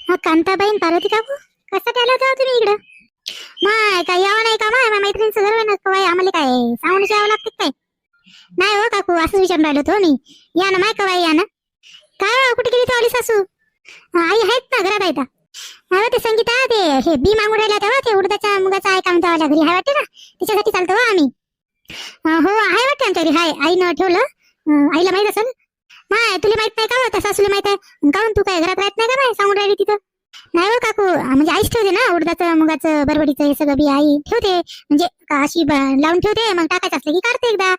हा कांताबाईन पार्वती काकू कशासाठी आला होता तुम्ही इकडं? माय काय यावं नाही का? माय मैत्रिणीचं घर आहे ना काय आम्हाला काय सांगून यावं लागते काय? नाही हो काकू असंच विचारून राहिलो होतो मी. या ना माय कवाय या ना. काय हो, कुठे गेली तेवढी सासू? आई आहेत ना घरात आहेत. हा ते संगीता ते हे बी मागून राहिला तेव्हा ते उडदाच्या मुगाचा आहे काम तेव्हा घरी आहे वाटते ना त्याच्यासाठी चालतो हो आम्ही. हो आहे वाटते आमच्या घरी हाय आईनं ठेवलं. आईला माहित असेल. माय तुला माहित नाही का? त्या सासूला माहित आहे काऊन तू काय घरात राहत नाही का? माय सांगून राहिली तिथं. नाही हो काकू म्हणजे आईच ठेवते ना उडदाचं मुगाचं बरबडीचं हे सगळं बी आई ठेवते म्हणजे अशी लावून ठेवते मग टाकायचं असलं की काढते एकदा.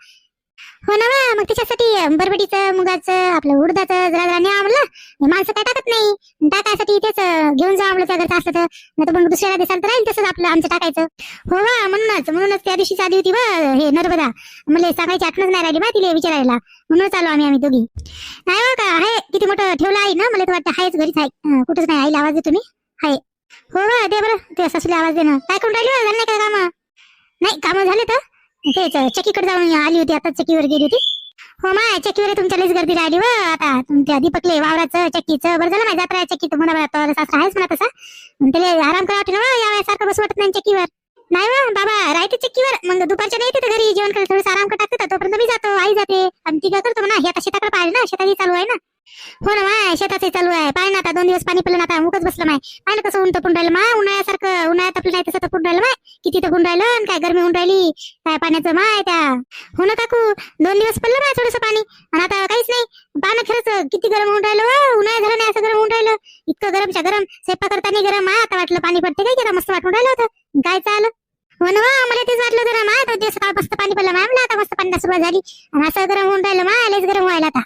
हो ना मग त्याच्यासाठी बरबडीचं मुगाचं आपलं उडदाचं जरा जरा न्या म्हणलं माणसं काय टाकत नाही टाकायसाठी तेच घेऊन जा म्हणलं त्या घरचं असलं तर नाही तर मग दुसऱ्या दिसाल तर राहील तसंच आपलं आमचं टाकायचं. हो वा म्हणूनच त्या दिवशी आली होती बा हे नर्मदा मला सांगायची आठवणच नाही राहिली बा तिला विचारायला म्हणून चालू आम्ही दोघी. नाही हो का आहे किती मोठं ठेवलं आहे ना मला तर वाटतं आहेच घरीच आहे कुठंच नाही आईला आवाज देतो मी आहे. हो वा दे बरं ते सासूला आवाज दे ना. काय करून राहिली झालं नाही काय कामं? नाही कामं झाले तर तेच चक्कीकडे जाऊन आली होती आता चक्कीवर गेली होती. हो माय चक्कीवर तुमच्या लईच गर्दी राहिली व आता तुमच्या दीपकले वावराचं चक्कीचं बरं झालं माझ्या जत्रा चक्की तर मला सासरा आहेच म्हणा तसा त्याला आराम करा वाटलं ना यावेळेसारखं बसू वाटत नाही चक्कीवर. नाही वा बाबा राहते चक्कीवर मग दुपारच्या नाही येते घरी जेवण करायला थोडंसं आराम करतात तोपर्यंत मी जातो आई जाते आणि ती काय करतो म्हणा हे आता शेताकडे पाहिजे ना शेताची चालू आहे ना. हो ना माय शेताचे चालू आहे पाय ना आता 2 दिवस पाणी पडलं ना आता मुकच बसलं माय पाहिलं कसं ऊन तपून राहिलं माय उन्हाळ्यासारखं उन्हाळ्यात आपलं नाही तसं तपून राहिलं माय किती तपून राहिलं आणि काय गरमी होऊन राहिली काय पाण्याचं माय त्या. हो ना काकू 2 दिवस पडलं माय थोडंसं पाणी आणि आता काहीच नाही. पाणी खरंच किती गरम होऊन राहिलं उन्हाळ्यात झालं नाही असं गरम होऊन राहिलं इतकं गरमच्या गरम स्वयंपाक करताना गरम माय आता वाटलं पाणी पडते काय की मस्त वाटून राहिलं होतं काय चाललं. हो ना मला तेच वाटलं जरा माय तो दिवस मस्त पाणी पडलं माय म्हणलं आता मस्त पाण्याला सुरुवात झाली आणि असं गरम होऊन राहिलं माय लयच गरम व्हायला आता.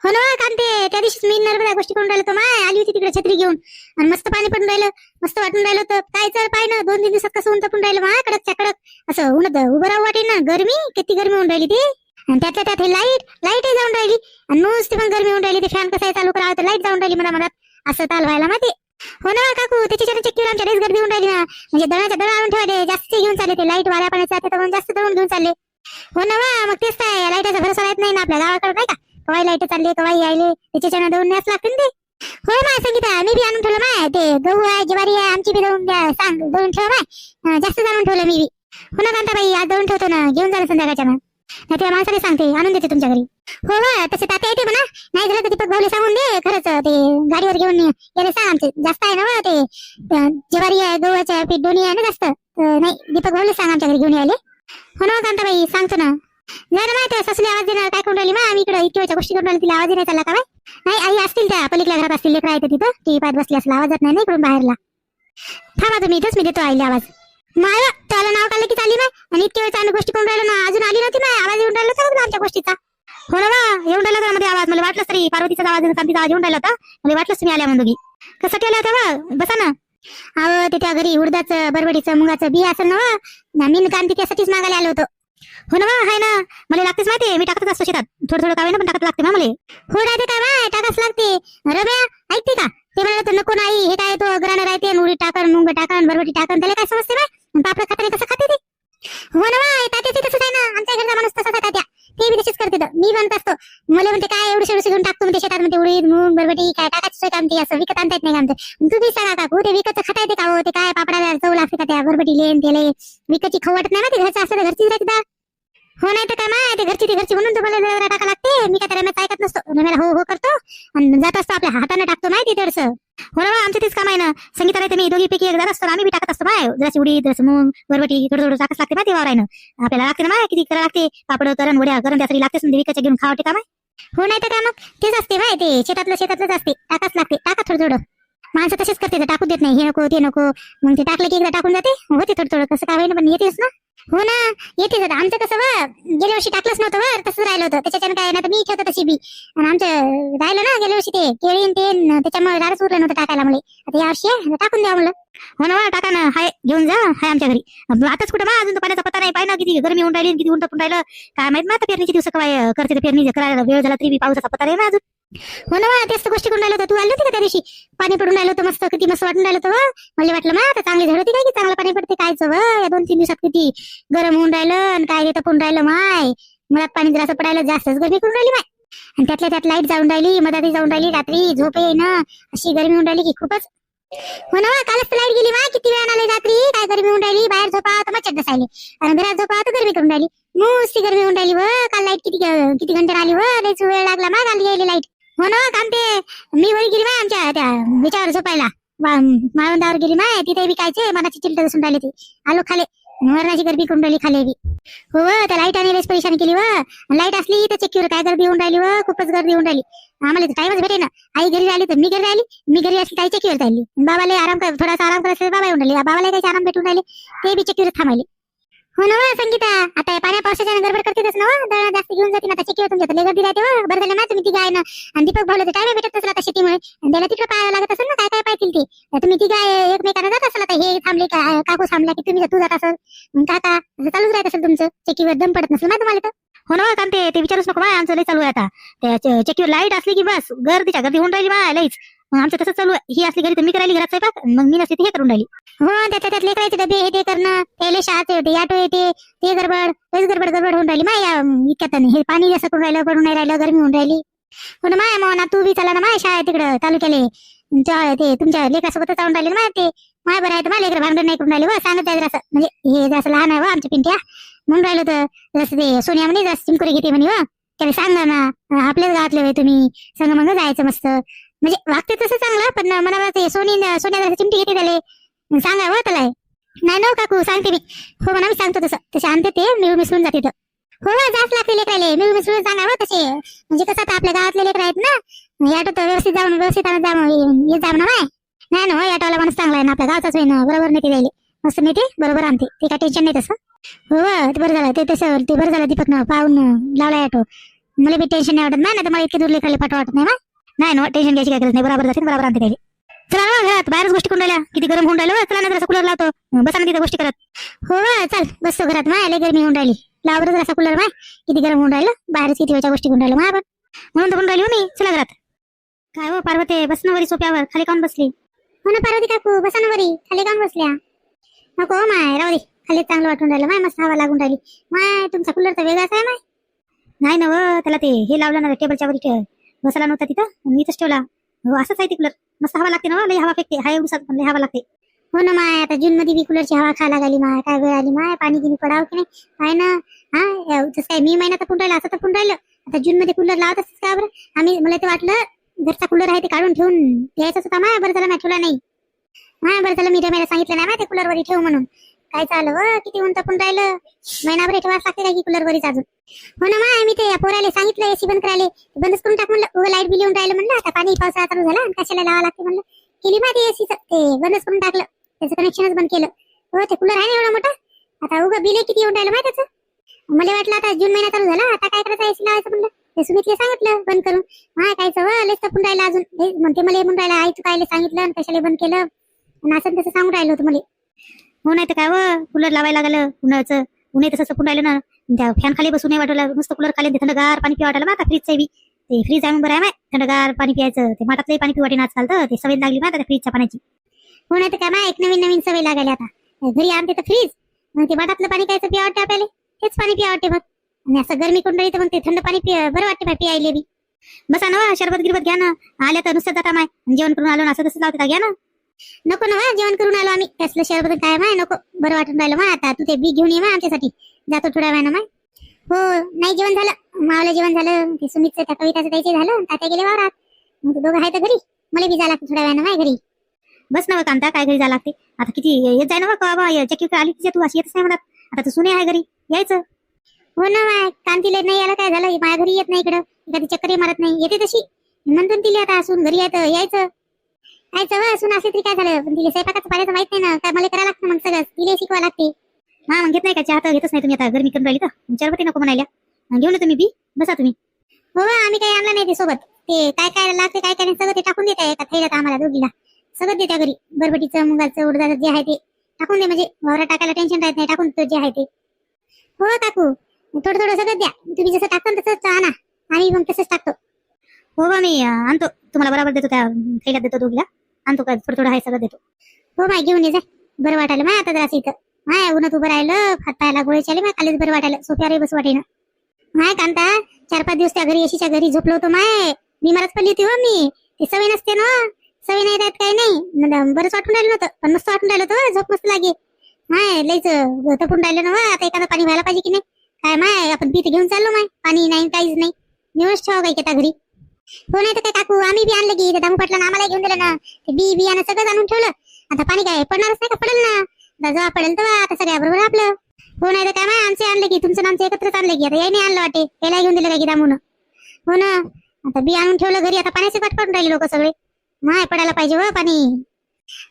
हो ना कारण ते त्या दिवशी मी नर्मदा गोष्टी करून राहिलो तो माय आली होती तिकडे छत्री घेऊन आणि मस्त पाणी पडून राहिलं मस्त वाटून राहिलं तर काय चल पाय ना 2-3 दिवसात कसं ऊन तपून राहिलं माय कडकच्या कडक असं उन्हात उभं राहू वाटेल ना गरमी किती गरमी होऊन राहिली ती आणि त्यातल्या त्यात लाईट जाऊन राहिली आणि नुसती पण गरमी होऊन राहिली ते फॅन कसं चालू करावं तर लाईट जाऊन राहिली मला असं ताल व्हायला माहिती. हो ना काकू त्याच्या चक्कीवर आमच्या लईच गर्दी होऊन राहिली ना म्हणजे दळाच्या दळ आणून ठेवले जास्त घेऊन चालले ते लाईट वाऱ्या पाण्याचे तर जास्त दळून घेऊन चालले. हो ना मग तेच काय लाईटाचा भरोसा राहत नाही ना आपल्या गावाकडे नाही का कवाई लाईट चालले कवाई यायले त्याच्यानं दळून न्यास लागते ते. हो माय सांगितलं मी बी आणून ठेवलं माय ते गहू आहे ज्वारी आहे आमची बी दळून द्या सांग दळून ठेव माय जास्त आणून ठेवलं मी बी. हो ना कांताबाई आज दळून ठेवतो ना घेऊन जा संध्याकाळच्या ना नाही त्या माणसाला सांगते आणून देते तुमच्या घरी. हो हो तसे तात्या येते म्हणा नाही झालं तर दीपक भाऊले सांगून दे खरंच ते गाडीवर घेऊन यायला सांग आमचे जास्त आहे ना ते ज्वारी आहे गव्हाच्या पीठ दोन्ही आहे ना जास्त नाही दीपक भाऊले सांग आमच्या घरी घेऊन यायले. हो ना कांताबाई सांगतो ना. नाही ना माहिती सासूला आवाज देणार काय करून राहिली मग आम्ही इकडे इतक्या गोष्टी करून राहिली तिला आवाज नाही चालला का नाही आई असतील त्या पलीकडल्या घरात असतील लेकरं आहेत तिथं टी पाहत बसली असला आवाज जात नाही इकडून बाहेरला. थांबा तुम्ही इथंच मी देतो आईला आवाज. माय त्याला नाव काढलं की चालली नाही आणि इतक्या वेळचा आम्ही गोष्टी करून राहिलो ना अजून आली नव्हती नाही आवाज येऊन राहिला चांगला आमच्या गोष्टीचा. हो ना येऊन राहिला मध्ये आवाज मला वाटलं तरी पार्वतीचा आवाज कांतीचा आवाज येऊन राहिला होता मला वाटलं तुम्ही आल्या म्हणून कशासाठी आल्या होत्या बसा ना. अहो ते त्या घरी उडदाचं बरबडीचं मुगाचं बी असेल ना मी कांती त्यासाठीच मागायला आलो होतो. हो ना आहे ना मला लागतेच माहिती मी टाकतच असतो शेतात थोडं काय ना पण टाकत लागते मला. हो राहते काय माय टाकाच लागते रम्या ऐकते का ते म्हणलं तर नको नाही हे काय तो ग्रानं राहते उडी टाकन मुंग टाकन बरबडी टाकन त्याला काय समजते बाय पापड खाताना कसं खाते ते. हो ना बाय तात्याचे तसंच आहे ना आमच्या घरचा माणूस तसाच आहे तात्या ते बी तसेच करते मी म्हणत असतो मला म्हणते काय एवढे घेऊन टाकतो म्हणते शेतात म्हणते उडीद मूग बरबडी काय टाकायचं काम ते असं विकत आणता येत नाही आमचं तुम्ही सांगा काकू ते विकतचं खाता येते का हो ते काय पापडाला चव लागते का त्या बरबडी लेन त्याला विकतची खाऊ वाटत नाही ना ते घरचं असं तर घरचीच राहते. हो नाही तर काय माय ते घरची म्हणून तुम्हाला जरा टाका लागते मी काय त्याला ऐकत नसतो रम्याला हो हो करतो आणि जात असतो आपल्या हाताने टाकतो माहिती तेवढं. हो ना आमचं तेच काम आहे ना संगीताला ते मी दोघी पैकी एक जात असतो आम्ही बी टाकत असतो माय जराशी उडी जसं मूग बरबटी थोडं टाकच लागते माहिती वावरायनं आपल्याला लागते ना माय किती करा लागते पापड करण वड्या करण त्यासाठी लागतेच विकायच्या घेऊन खावटे का माय. हो नाही तर काय मग तेच असते माय ते शेतातलंच असते टाकाच लागते टाका थोडं माणसं तसेच करते टाकू देत नाही हे नको ते नको मग ते टाकले की एकदा टाकून जाते होते थोडं कसं काय होईना पण येतेच ना. हो ना येते आमचं कसं गेल्या वर्षी टाकलंच नव्हतं तसंच राहिलं होतं त्याच्यानं काय ना तर मी ठेवतो तशी बी आणि आमचं राहिलं ना गेल्या वर्षी ते केळी ते त्याच्यामुळे राडच उरलं नव्हतं टाकायला मला आता या वर्षी टाकून द्या म्हणलं. हो ना टाका ना हाय घेऊन जा हाय आमच्या घरी आताच कुठं मा अजून पाण्याचा पत्ता नाही पाहिजे ना किती गरमी होऊन राहिली किती ऊन तपून राहिलं काय माहित ना पेरणीचे दिवस काय करते पेरणी करायला वेळ झाला तरी पावसाचा पत्ता नाही ना अजून. हो ना तेच गोष्टी करून राहिलं तू आली होती का त्या दिवशी पाणी पडून राहिलं होतं मस्त किती मस्त वाटून राहिलं होतं मला वाटलं आता चांगली झाड होती काय की चांगलं पाणी पडते कायचं या 2-3 दिवसात किती गरम होऊन राहिलं आणि काय तपून राहिलं माय मला पाणी जरासं पडायला जास्तच गरमी करून राहिली माय आणि त्यातल्या त्यात लाईट जाऊन राहिली मधाती जाऊन राहिली रात्री झोप येईना अशी गरमी होऊन राहिली की खूपच हो ना, कालच तर लाईट गेली मा, किती वेळ आली रात्री, काय गरमी होऊन राहिली, बाहेर झोपा तर मच्छर बसायले आणि घरात झोपा तर गरमी करून राहिली, नुसती गरमी होऊन राहिली व. काल लाईट किती किती घंटे आली व, लयच वेळ लागला मा काल यायला लाईट. हो ना, काम ते मी वरी गेली मा आमच्या त्या विचार झोपायला, माळवंदावर गेली मा, तिथे विकायचे मनाची चिलट दिसून राहिली ती, आलो खाले, मरणाची गरमी करून राहिली खाली बी. हो व, त्या लाईटाने लयच परेशान केली व. लाईट असली तर चक्कीवर काय गर्दी होऊन राहिली व, खूपच गर्दी होऊन राहिली. आम्हाला टाइमच भेटे ना, आई घरी राहिली तर मी घरी राहिली, मी घरी असली ताई चक्कीवर राहिली, बाबाला आराम कर, थोडासा आराम करायचं बाबा येऊन राहिले, बाबाला काही आराम भेटून राहिले, ते बी चक्कीवर थांबले. हो ना संगीता, आता पाण्या पावसाच्या गडबड करतेच ना, दळा जास्त घेऊन जाते ना, चक्कीवर तुमच्या लय गर्दी राहते व. बरं झालं ना तुम्ही ती गाय ना, आणि दीपक भाऊला टाइम भेटत असेल आता शेतीमुळे, त्याला तिकडे पाहायला लागत असेल ना, काय काय पाहतील ते. तुम्ही ती गाय एकमेकांना जात असेल, आता हे थांबले काकू थांबला की तुम्ही तू जात असेल, काका चालूच राहत असेल तुमचं, चक्कीवर दम पडत नसेल ना तुम्हाला तर. हो ना काम ते विचारूच नको बा, आमचं लय चालू आहे आता, त्या चक्कीवर लाईट असली की बस गर्दीच्या गर्दी होऊन राहिली बा लईच. मग आमचं तसंच चालू आहे, ही असली घरी तर मी करायली घरात स्वयंपाक, मग मी नसते हे करून राहिली. हो त्याच्यात लेकरायचे डबे हे ते करणं, त्याला शाळेत येते ऑटो येते, ते गडबड तेच गडबड होऊन राहिली माय इतक्यात. हे पाणी असं करून राहिलं, पडून नाही राहिलं, गरमी होऊन राहिली. हो ना माय, मग तू बी चला ना माय शाळेत तिकडं तालुक्याले, ते तुमच्या लेकरासोबत जाऊन राहिले माय, ते माय बरं आहे तर माझ्या लेकर भांडण नाही करून राहिले व. सांगत जायचं असं, म्हणजे हे जसं लहान आहे व आमच्या पिंट्या, म्हणून राहिलो तर जसं ते सोनिया म्हणे जसं चिमकुरी घेते म्हणे व, त्याला सांगा ना आपल्याच गावातले होय तुम्ही, संग मग जायचं मस्त, म्हणजे वागते तसं चांगलं, पण मला ते सोनिया जसं चिमटी घेते त्याला सांगा व त्याला. नाही ना काकू सांगते मी, हो म्हणा मी सांगतो तसं, तसे आणते ते मिळून मिसळून जाते तर. हो जास्त लागते लेकराले मिळून मिसळून सांगा व तसे, म्हणजे कसं आता आपल्या गावातले लेकर आहेत ना, याटो तर व्यवस्थित जाऊन व्यवस्थित येत जाऊ ना माय. नाही ना याटोला माणूस चांगला आहे ना, आपल्या गावाचाच होय ना, बरोबर नेते जायले मस्त नेते, बरोबर आणते, ते काय टेन्शन नाही तसं. हो ते बरं झालं, ते तसं ते बरं झालं दीपक पाहून लावला ऑटो, मला बी टेन्शन नाही वाटत नाही, तर मला इतके दूर लेकराले पाठवा वाटत नाही नाही ना, टेन्शन घ्यायची काय गरज नाही, बरोबर जाते बरोबर आणते त्याला. चला ना घरात, बाहेरच गोष्टी करून राहिल्या, किती गरम होऊन राहिलं, चला ना जरा कूलर लावतो, बसा ना तिथे गोष्टी करत. हो चल बसतो घरात, माय लय गरमी होऊन राहिली, लाव बरं जरा कूलर माय, किती गरम होऊन राहिलं, बाहेरच किती वेळच्या गोष्टी करून राहिलं माय, आपण म्हणून तर राहिली हो मी. चला घरात. काय हो पार्वती, बस ना वरी सोप्यावर, खाली काऊन बसली. हो ना पार्वती काकू, बसा ना वरी, खाली काऊन बसल्या. नको माय राहू दे, खाली चांगलं वाटून राहिलं माय, मस्त हवा लागून राहिली माय, तुमचा कूलर तर वेगळाच आहे माय. नाही ना व, त्याला ते हे लावलं ना टेबलच्या वरी, बसायला नव्हता तिथं, मी तर ठेवला. हो असंच आहे ते कूलर, मस्त हवा लागते ना, लई हवा फेकते, हाय एवढं पण लई हवा लागते. हो ना माय, आता जून मध्ये बी कूलरची हवा खायला लागली माय, काय वेळ आली माय, पाणी गिनी पडावं की नाही काय ना. हा जसं काय मी महिन्यात पण राहिलं, असं तर पण राहिलं, आता जून मध्ये कूलर लावत असतेच का बरं. आम्ही मला ते वाटलं घरचा कूलर आहे ते काढून ठेवून द्यायचाच होता माय, बरं झालं मी ठेवला नाही माय, बरं झालं मी रम्याला सांगितलं नाही माय ते कूलर वरी ठेव म्हणून. काय चाललं व, किती ऊन तपून राहिलं, महिनाभर ठेवायला लागते काय की कूलर वरीच अजून. हो ना माय, मी ते पोराले सांगितलं एसी बंद करायला, बंदच करून टाक म्हणलं, लाईट बिल येऊन राहिलं म्हणलं, आता पाणी पावसाळा चालू झाला आणि कशाला लावा लागते म्हणलं, केली माहिती एसीचं ते बंदच करून टाकलं, त्याचं कनेक्शनच बंद केलं. हो ते कूलर आहे ना एवढा मोठा, आता उगा बिल किती येऊन राहिलं माहिती त्याचं. मला वाटलं आता जून महिना चालू झाला, आता काय करायचं एसी लावायचं म्हणलं, ते सुमितले सांगितलं बंद करून. माय कायचं व लयच तपून राहिलं अजून, म्हणते मला म्हणून राहिला आई तू कायले सांगितलं आणि कशाला बंद केलं, आणि असं तसं सांगून राहिलं होतं मला. हो नाही तर काय व, कूलर लावायला लागलं उन्हाचं, उन्हे तसं सपून राहिलं ना, त्या फॅन खाली बसून नाही वाटलं, नुसतं कूलर खाली थंडगार पाणी पिवा वाटायला. आता फ्रीजचं बी ते फ्रीज आहे बरं आहे माय, थंडगार पाणी पियायचं, ते माठातलंही पाणी पिवाटे ना आजकाल, तर ते सवय लागली माय त्या फ्रीजच्या पाण्याची. हो नाही तर काय माय, एक नवीन सवय लागायला आता, घरी आणते तर फ्रीज, मग ते माठातलं पाणी कायचं पिवा वाटते आपल्याला, तेच पाणी पिवा वाटते मग, आणि असं गरमी करून राहिली तर मग ते थंड पाणी बरं वाटते माय पियायले बी. बसा ना शरबत गिरबत घ्या ना, आल्या तर नुसतं जाता माय, जेवण करून आलो ना असं तसं लावते घ्या ना. नको ना जेवण करून आलो आम्ही, त्यासलं शरबत काय माय नको, बरं वाटून राहिलं माय. आता तू ते बी घेऊन ये माय आमच्यासाठी, जातो थोड्या वेळानं माय. हो नाही जेवण झालं, मावलं जेवण झालं, ते सुमितचं त्या कविताचं त्याचे झालं, तात्या गेले वावरात, मग ते दोघं आहे तर घरी, मला बी जा लागते थोड्या वेळानं माय घरी. बस ना कांता, काय घरी जा लागते आता, किती येत जाय ना बाबा, चक्की आली तिच्या तू अशी येतच नाही म्हणत, आता तू सुने आहे घरी यायचं. हो ना माय, कांतीला नाही यायला काय झालं, माझ्या घरी येत नाही इकडं, एखादी चक्करही मारत नाही, येते तशी नंतर तिला आता असून घरी यायचं यायचं असून असे तरी काय झालं, पण तिला स्वयंपाकाचं पाण्याचं माहित नाही ना, काय मला करायला लागतं मग सगळं तिला शिकवा लागते. हा मग घेत नाही का चहा, तर घेतच नाही तुम्ही, आता गरमी करून राहिली तर चरबती नको म्हणायला, घेऊन तुम्ही बी बसा तुम्ही. हो आम्ही काही आणलं नाही ते सोबत, ते काय काय लागते काय काय सगळं ते टाकून देत एका थैल्यात आम्हाला दोघीला, सगळं देत्या घरी, बरबटीचं मुगाचं उडदाचं जे आहे ते टाकून दे, म्हणजे वावरा टाकायला टेन्शन राहत नाही, टाकून तो जे आहे ते. हो काकू थोडं थोडं सगळं द्या, तुम्ही जसं टाकता तसंच आणा, आम्ही मग तसंच टाकतो. हो बा मी आणतो तुम्हाला, बरोबर देतो, त्या थैल्यात देतो दोघीला, आणतो काय थोडं थोडं आहे सगळं देतो. हो माय घेऊन ये जा, बरं वाटायला माय आता जरासं इथं माय, उन्हात उभं राहिलं, हात पायाला गोळे चाले माय, खालीच बरं वाटायला, सोप्यावरही बस वाटेना माय. कांता 4-5 दिवस त्या घरी एशीच्या घरी झोपलो होतो माय, मी मरत पडली होती हो मी, ती सवय नसते ना, सवय नाही राहत काही नाही. बरंच वाटून राहिलं नव्हतं पण मस्त वाटून राहिलं होतं. झोप मस्त लागे. हाय लईच तपून राहिलं ना. आता एखादं पाणी व्हायला पाहिजे की नाही. काय माय आपण पीत घेऊन चाललो माय. पाणी नाही काहीच नाही. निवस ठेवा काही आता घरी. हो नाही तर काय काकू आम्ही बी आणलं की दामू पाटला आम्हाला घेऊन दिलं ना. ते बियाणं सगळं आणून ठेवलं. आता पाणी काय पडणारच नाही का. पडेल ना. जेव्हा पडेल तेव्हा आता सगळ्या बरोबर आपलं. हो नाही तर काय माय आमचे आणलं की तुमचं आमचं एकत्रच आणलं की. आता याने आणलं वाटे याला घेऊन दिलं काय की दामून. हो ना आता बी आणून ठेवलं घरी. आता पाण्याची वाट पडून राहिली लोक सगळे. माय पडायला पाहिजे हो पाणी.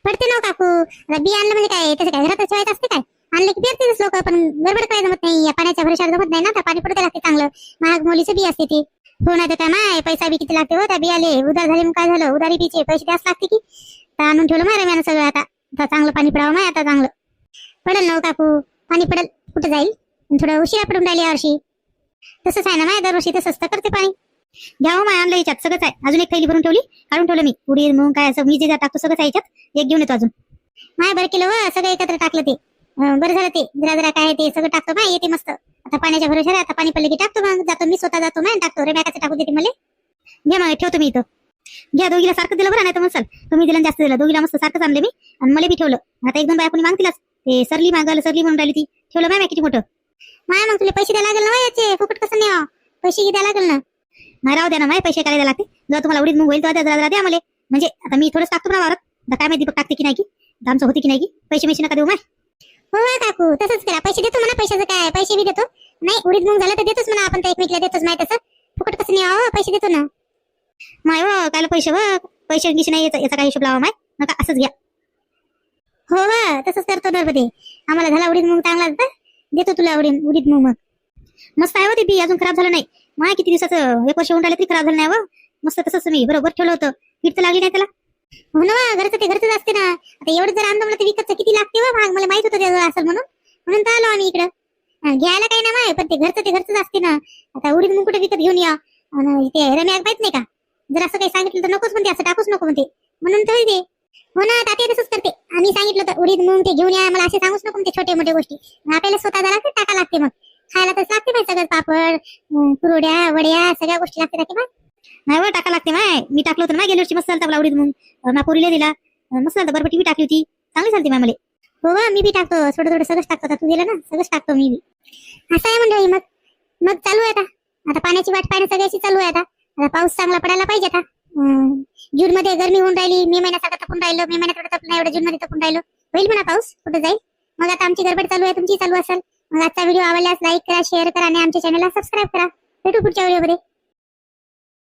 पडते ना काकू. आता बी आणलं म्हणजे काय त्याचं काय घरातच ठेवायचं असते काय. आणलं की पेरतेच लोक पण गडबड काय जमत नाही. या पाण्याच्या भरोशावर जमत नाही ना. तर पाणी पडते लागते चांगलं. महाग मोलीचं बी असते ते. हो नाही तर काय माय पैसा बी किती लागते हो त्या बियाले. उधार झाले मग काय झालं. उधारी बीचे पैसे द्यास लागते की. तर आणून ठेवलं माय रम्यानं सगळं. आता चांगलं पाणी पडावं माय. आता चांगलं पडेल ना काकू. पाणी पडेल कुठं जाईल. थोडं उशिरा पडून राहिले यावर्षी. तसंच आहे ना माय दरवर्षी तसंच तर करते पाणी. घ्यावं माय आणलं याच्यात सगळंच आहे. अजून एक थैली भरून ठेवली. काढून ठेवलं मी. उडीद मग काय असं मी जे टाकतो सगळंच आहे याच्यात. एक घेऊन येतो अजून. माय बरं केलं व सगळं एकत्र टाकलं ते. बरं झालं ते. जरा जरा काय ते सगळं टाकतो माय. येते मस्त. आता पाण्याच्या भरोशावर आता पाणी पडलं की टाकतो. मग जातो मी स्वतः जातो माय टाकतो. रे मॅकाचं टाकू देते मला. घ्या मग ठेवतो मी इथं. घ्या दोघीला सारखं दिलं बरं नाही तर मसाल. तुम्ही दिलं जास्त दिलं. दोघीला मस्त सारखंच आणले मी. आणि मला बी ठेवलं. आता एक दोन बाया कोणी मागतीलच. ते सरली मागायला सरली म्हणून राहिली ती. ठेवलं माय किती मोठं. माय मग तुला पैसे द्यायला लागेल ना याचे. फुकट कसं नाही. पैसे द्यायला लागेल ना. नाही राहू द्या ना माय. पैसे काय द्यायला लागते. जेव्हा तुम्हाला उडीद मग होईल तेव्हा जरा द्या मला. म्हणजे आता मी थोडंच टाकतो ना वावरात. आता काय माहिती टाकते की नाही की. आमचं होते की नाही की. पैसे मैसे नका देऊ माय. हो काकू तसंच करा. पैसे देतो म्हणा. पैशाचं काय पैसे बी देतो. नाही उडीद मग झालं तर देतोच म्हणा. आपण तर एकमेकीला देतोच माहिती तसं. फुकट कसं नाही पैसे देतो ना. माय हो काय पैसे पैसे गिशी नाही याचा काही हिशोब लावा माय. नका असंच घ्या. हो तसंच करतो नर्मदे. आम्हाला झाला उडीद मग चांगला देतो तुला उडीद मग. मस्त आहे हो ते बी. अजून खराब झालं नाही. माय किती दिवसाचं 1 वर्ष होऊन राहिलं तरी खराब झालं नाही व. मस्त तसंच मी बरोबर ठेवलं होतं. पीठ तर लागली नाही त्याला. हो ना घरचं ते घरचंच असते ना. आता एवढं जर आणलं मला ते विकतचं किती लागते व महाग. मला माहित होतं त्याचं असं म्हणून तर आलो आम्ही इकडं. घ्यायला काही नाही माय. पण ते घरचंच असते ना. आता उडीद मग कुठे विकत घेऊन या. आणि ते रम्याक माहित नाही का. जर असं काही सांगितलं तर नकोच म्हणते. असं टाकूच नको म्हणते. म्हणून तर ते हो ना तात्या तसंच करते. आम्ही सांगितलं तर उडीद मग ते घेऊन या मला असे सांगूच नको म्हणते. छोटे मोठे गोष्टी आपल्याला स्वतः जरा टाका लागते. मग खायला तर लागते माय सगळं. पापड कुरड्या वड्या सगळ्या गोष्टी लागते माय. नाही व टाका लागते माय. मी टाकलं होतं ना गेल्या वर्षी मस्त झालं आपला उडीद मग. ना पोरीला दिला मस्त झालं. बरं टीव्ही टाकली होती. चांगली चालते माय मला. हो मी बी टाकतो थोडं सगळंच टाकतो. तू दिलं ना सगळंच टाकतो मी बी. असं आहे म्हणजे मग चालू आहे आता पाण्याची वाट पाहणं सगळ्याची चालू आहे. आता पाऊस चांगला पडायला पाहिजे. आता जून मध्ये गरमी होऊन राहिली. मे महिन्यासारखं तपून राहिलं. मे महिन्यात थोडं तपलं एवढं जून मध्ये तपून राहिलं. होईल म्हणा पाऊस कुठं जाईल. मग आता आमची गडबड चालू आहे. तुमची चालू असेल. मग आजचा व्हिडिओ आवडल्यास लाईक करा शेअर करा आणि आमच्या चॅनलला सबस्क्राईब करा. भेटू पुढच्या व्हिडिओमध्ये.